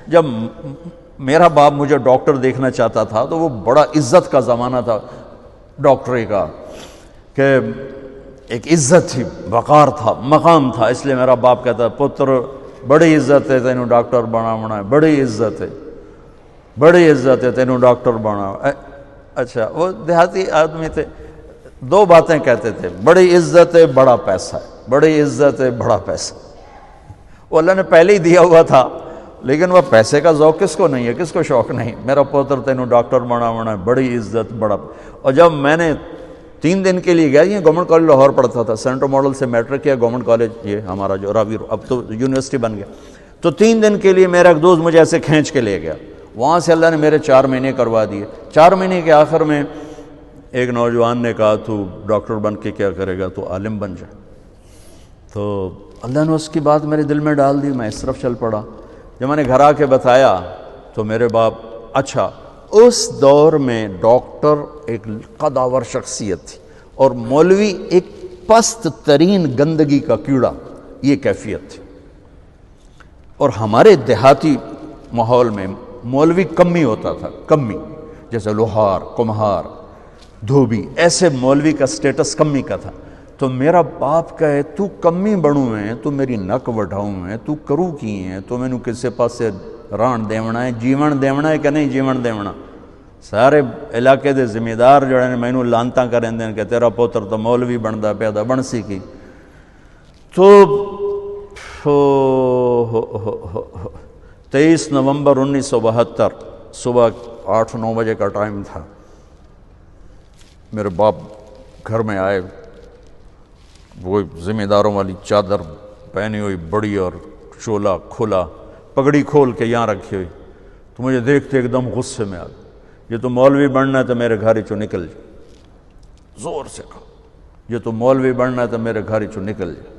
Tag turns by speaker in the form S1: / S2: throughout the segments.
S1: جب میرا باپ مجھے ڈاکٹر دیکھنا چاہتا تھا تو وہ بڑا عزت کا زمانہ تھا ڈاکٹری کا، کہ ایک عزت تھی، وقار تھا، مقام تھا، اس لیے میرا باپ کہتا پتر بڑی عزت ہے تینوں ڈاکٹر بناونا ہے، بڑی عزت ہے، بڑی عزت ہے تینوں ڈاکٹر بناونا۔ اچھا، وہ دیہاتی آدمی تھے، دو باتیں کہتے تھے، بڑی عزت ہے بڑا پیسہ ہے، بڑی عزت ہے بڑا پیسہ۔ وہ اللہ نے پہلے ہی دیا ہوا تھا، لیکن وہ پیسے کا ذوق کس کو نہیں ہے، کس کو شوق نہیں، میرا پوتر تینوں ڈاکٹر بناونا ہے، بڑی عزت بڑا۔ اور جب میں نے 3 دن کے لیے گیا، یہ گورنمنٹ کالج لاہور پڑھتا تھا، سینٹرل ماڈل سے میٹرک کیا، گورنمنٹ کالج یہ ہمارا جو راوی اب تو یونیورسٹی بن گیا، تو 3 دن کے لیے میرا ایک دوست مجھے ایسے کھینچ کے لے گیا، وہاں سے اللہ نے میرے 4 مہینے کروا دیے۔ 4 مہینے کے آخر میں ایک نوجوان نے کہا تو ڈاکٹر بن کے کیا کرے گا، تو عالم بن جا۔ تو اللہ نے اس کی بات میرے دل میں ڈال دی، میں اس طرف چل پڑا۔ جب میں نے گھر آ کے بتایا تو میرے باپ، اچھا اس دور میں ڈاکٹر ایک قداور شخصیت تھی اور مولوی ایک پست ترین گندگی کا کیڑا، یہ کیفیت تھی۔ اور ہمارے دیہاتی ماحول میں مولوی کمی ہوتا تھا، کمی، جیسے لوہار، کمہار، دھوبی، ایسے مولوی کا سٹیٹس کمی کا تھا۔ تو میرا باپ کہے تو کمی بڑوں ہیں، تو میری نک وڈھاؤں ہیں، تو کرو کی ہیں، تو میں نو کسے پاسے ران دیونا ہے، جیون دیونا ہے کہ نہیں جیون دیونا۔ سارے علاقے دے ذمہ دار جڑے نے مینوں لانتاں کریں دین کہ تیرا پوتر تو مولوی بندا پیا دا، بن سی کی۔ تو 23 نومبر 1972 صبح 8-9 بجے کا ٹائم تھا، میرے باپ گھر میں آئے، وہ ذمہ داروں والی چادر پہنی ہوئی بڑی اور چولا کھلا، پگڑی کھول کے یہاں رکھی ہوئی، تو مجھے دیکھتے ایک دم غصے میں آ گیا، یہ تو مولوی بننا ہے تو میرے گھر چوں نکل جا، زور سے کہا یہ تو مولوی بننا ہے تو میرے گھر چوں نکل جا۔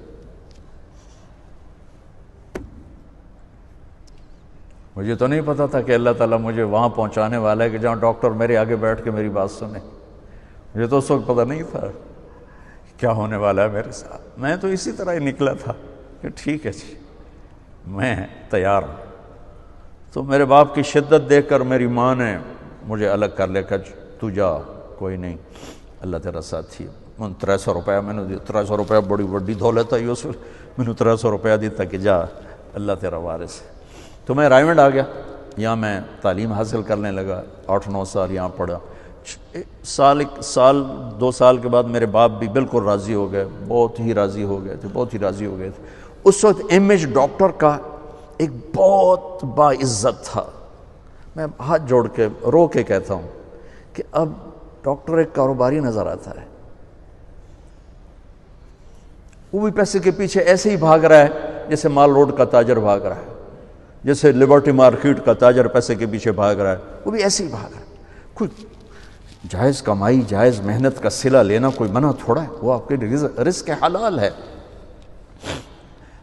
S1: مجھے تو نہیں پتا تھا کہ اللہ تعالیٰ مجھے وہاں پہنچانے والا ہے کہ جہاں ڈاکٹر میرے آگے بیٹھ کے میری بات سنے۔ مجھے تو اس وقت پتہ نہیں تھا کیا ہونے والا ہے میرے ساتھ، میں تو اسی طرح ہی نکلا تھا کہ ٹھیک ہے جی میں تیار ہوں۔ تو میرے باپ کی شدت دیکھ کر میری ماں نے مجھے الگ کر لیا کہ تو جا، کوئی نہیں، اللہ تیرا ساتھی ہے۔ میں 300 روپیہ میں نے دیا، 300 روپیہ بڑی بڑی دولت ہے، اس میں نے 300 روپیہ دیتا کہ جا اللہ تیرا وارث ہے۔ تو میں رائمنڈ آ گیا، یہاں میں تعلیم حاصل کرنے لگا، 8-9 سال یہاں پڑھا۔ سال 2 سال کے بعد میرے باپ بھی بالکل راضی ہو گئے، بہت ہی راضی ہو گئے تھے، بہت ہی راضی ہو گئے تھے۔ اس وقت امیج ڈاکٹر کا ایک بہت باعزت تھا۔ میں ہاتھ جوڑ کے رو کے کہتا ہوں کہ اب ڈاکٹر ایک کاروباری نظر آتا ہے، وہ بھی پیسے کے پیچھے ایسے ہی بھاگ رہا ہے جیسے مال روڈ کا تاجر بھاگ رہا ہے، جیسے لبرٹی مارکیٹ کا تاجر پیسے کے پیچھے بھاگ رہا ہے، وہ بھی ایسے ہی بھاگ رہا ہے۔ کوئی جائز کمائی، جائز محنت کا صلہ لینا کوئی منع تھوڑا ہے، وہ آپ کے رزق حلال ہے۔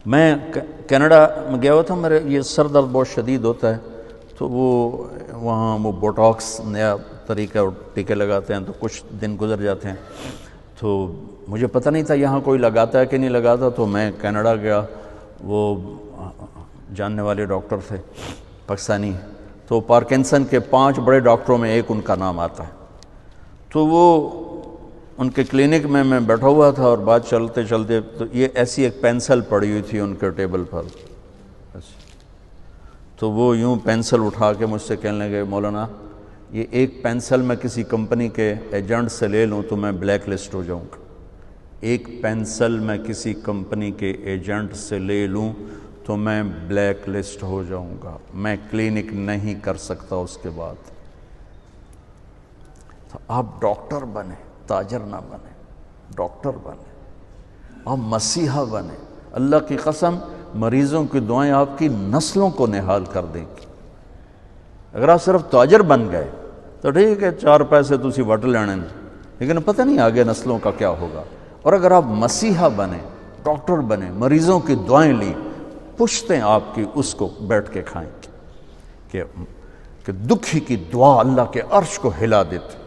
S1: میں کینیڈا میں گیا ہوا تھا، میرے یہ سر درد بہت شدید ہوتا ہے، تو وہاں وہ بوٹاکس نیا طریقہ ٹیکے لگاتے ہیں، تو کچھ دن گزر جاتے ہیں، تو مجھے پتہ نہیں تھا یہاں کوئی لگاتا ہے کہ نہیں لگاتا، تو میں کینیڈا گیا، وہ جاننے والے ڈاکٹر تھے پاکستانی، تو پارکنسن کے 5 بڑے ڈاکٹروں میں ایک ان کا نام آتا ہے۔ تو وہ ان کے کلینک میں بیٹھا ہوا تھا اور بات چلتے چلتے تو یہ ایسی ایک پینسل پڑی ہوئی تھی ان کے ٹیبل پر، تو وہ یوں پینسل اٹھا کے مجھ سے کہنے لگے مولانا یہ ایک پینسل میں کسی کمپنی کے ایجنٹ سے لے لوں تو میں بلیک لسٹ ہو جاؤں گا، ایک پینسل میں کسی کمپنی کے ایجنٹ سے لے لوں تو میں بلیک لسٹ ہو جاؤں گا، میں کلینک نہیں کر سکتا اس کے بعد۔ تو آپ ڈاکٹر بنے، تاجر نہ بنے، ڈاکٹر بنے، آپ مسیحا بنے، اللہ کی قسم مریضوں کی دعائیں آپ کی نسلوں کو نہال کر دیں گی۔ اگر آپ صرف تاجر بن گئے تو ٹھیک ہے 4 پیسے تسی وٹ لینے، لیکن پتہ نہیں آگے نسلوں کا کیا ہوگا۔ اور اگر آپ مسیحا بنے، ڈاکٹر بنے، مریضوں کی دعائیں لیں، پشتیں آپ کی اس کو بیٹھ کے کھائیں کہ دکھی کی دعا اللہ کے عرش کو ہلا دیتے۔